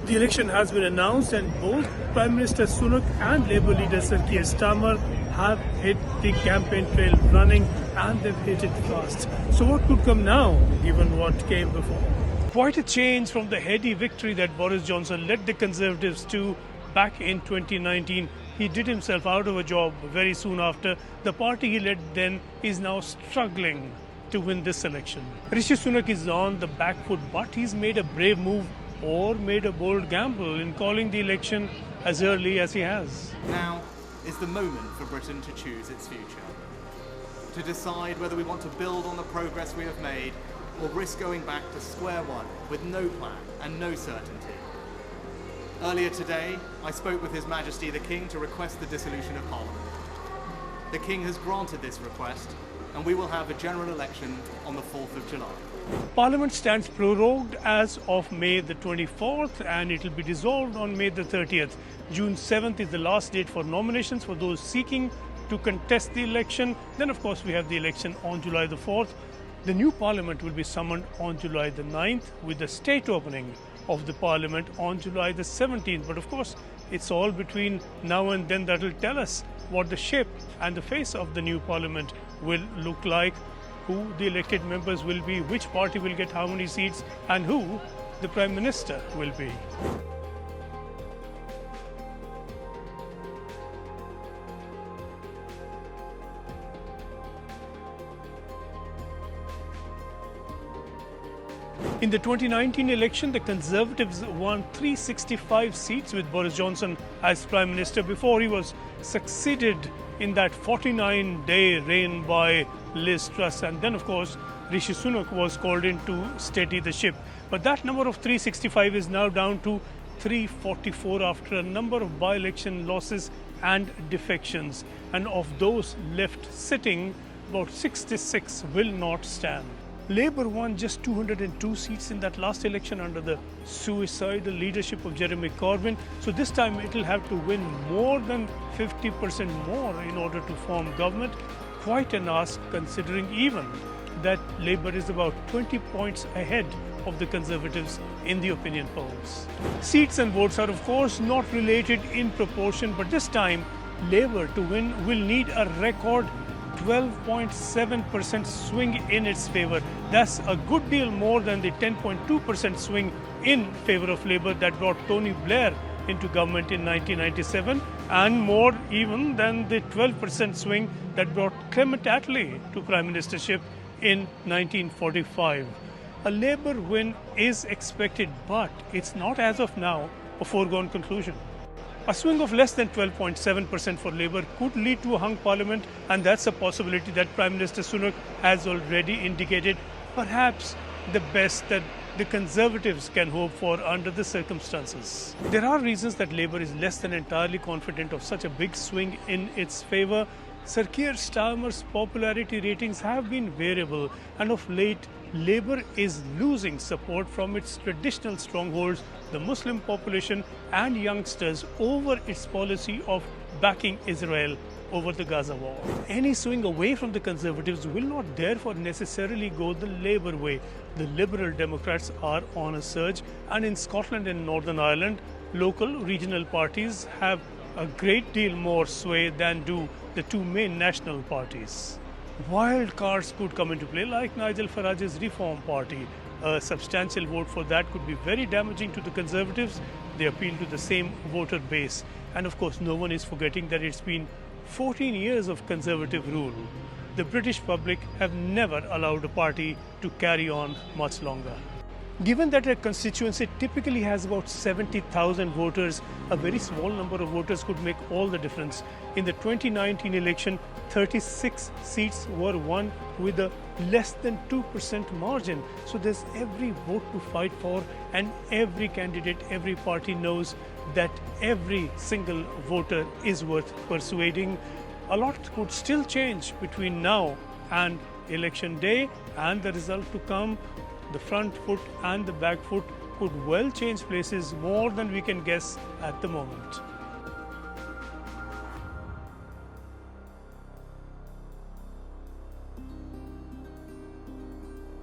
The election has been announced and both Prime Minister Sunak and Labour leader Sir Keir Starmer have hit the campaign trail running, and they've hit it fast. So what could come now, given what came before? Quite a change from the heady victory that Boris Johnson led the Conservatives to back in 2019. He did himself out of a job very soon after. The party he led then is now struggling to win this election. Rishi Sunak is on the back foot, but he's made a brave move or made a bold gamble in calling the election as early as he has. Now is the moment for Britain to choose its future, to decide whether we want to build on the progress we have made or risk going back to square one with no plan and no certainty. Earlier today, I spoke with His Majesty the King to request the dissolution of Parliament. The King has granted this request, and we will have a general election on the 4th of July. Parliament stands prorogued as of May the 24th, and it will be dissolved on May the 30th. June 7th is the last date for nominations for those seeking to contest the election. Then, of course, we have the election on July the 4th. The new Parliament will be summoned on July the 9th, with the state opening of the Parliament on July the 17th. But of course, it's all between now and then that will tell us what the shape and the face of the new Parliament will look like, who the elected members will be, which party will get how many seats, and who the Prime Minister will be. In the 2019 election, the Conservatives won 365 seats with Boris Johnson as Prime Minister before he was succeeded in that 49-day reign by Liz Truss. And then, of course, Rishi Sunak was called in to steady the ship. But that number of 365 is now down to 344 after a number of by-election losses and defections. And of those left sitting, about 66 will not stand. Labour won just 202 seats in that last election under the suicidal leadership of Jeremy Corbyn. So this time it will have to win more than 50% more in order to form government. Quite an ask, considering even that Labour is about 20 points ahead of the Conservatives in the opinion polls. Seats and votes are of course not related in proportion, but this time Labour to win will need a record 12.7% swing in its favour. That's a good deal more than the 10.2% swing in favour of Labour that brought Tony Blair into government in 1997, and more even than the 12% swing that brought Clement Attlee to Prime Ministership in 1945. A Labour win is expected, but it's not as of now a foregone conclusion. A swing of less than 12.7% for Labour could lead to a hung Parliament, and that's a possibility that Prime Minister Sunak has already indicated, perhaps the best that the Conservatives can hope for under the circumstances. There are reasons that Labour is less than entirely confident of such a big swing in its favour. Sir Keir Starmer's popularity ratings have been variable, and of late Labour is losing support from its traditional strongholds, the Muslim population and youngsters, over its policy of backing Israel over the Gaza war. Any swing away from the Conservatives will not therefore necessarily go the Labour way. The Liberal Democrats are on a surge, and in Scotland and Northern Ireland, local regional parties have a great deal more sway than do the two main national parties. Wild cards could come into play, like Nigel Farage's Reform Party. A substantial vote for that could be very damaging to the Conservatives. They appeal to the same voter base. And of course, no one is forgetting that it's been 14 years of Conservative rule. The British public have never allowed a party to carry on much longer. Given that a constituency typically has about 70,000 voters, a very small number of voters could make all the difference. In the 2019 election, 36 seats were won with a less than 2% margin. So there's every vote to fight for, and every candidate, every party knows that every single voter is worth persuading. A lot could still change between now and election day, and the result to come. The front foot and the back foot could well change places more than we can guess at the moment.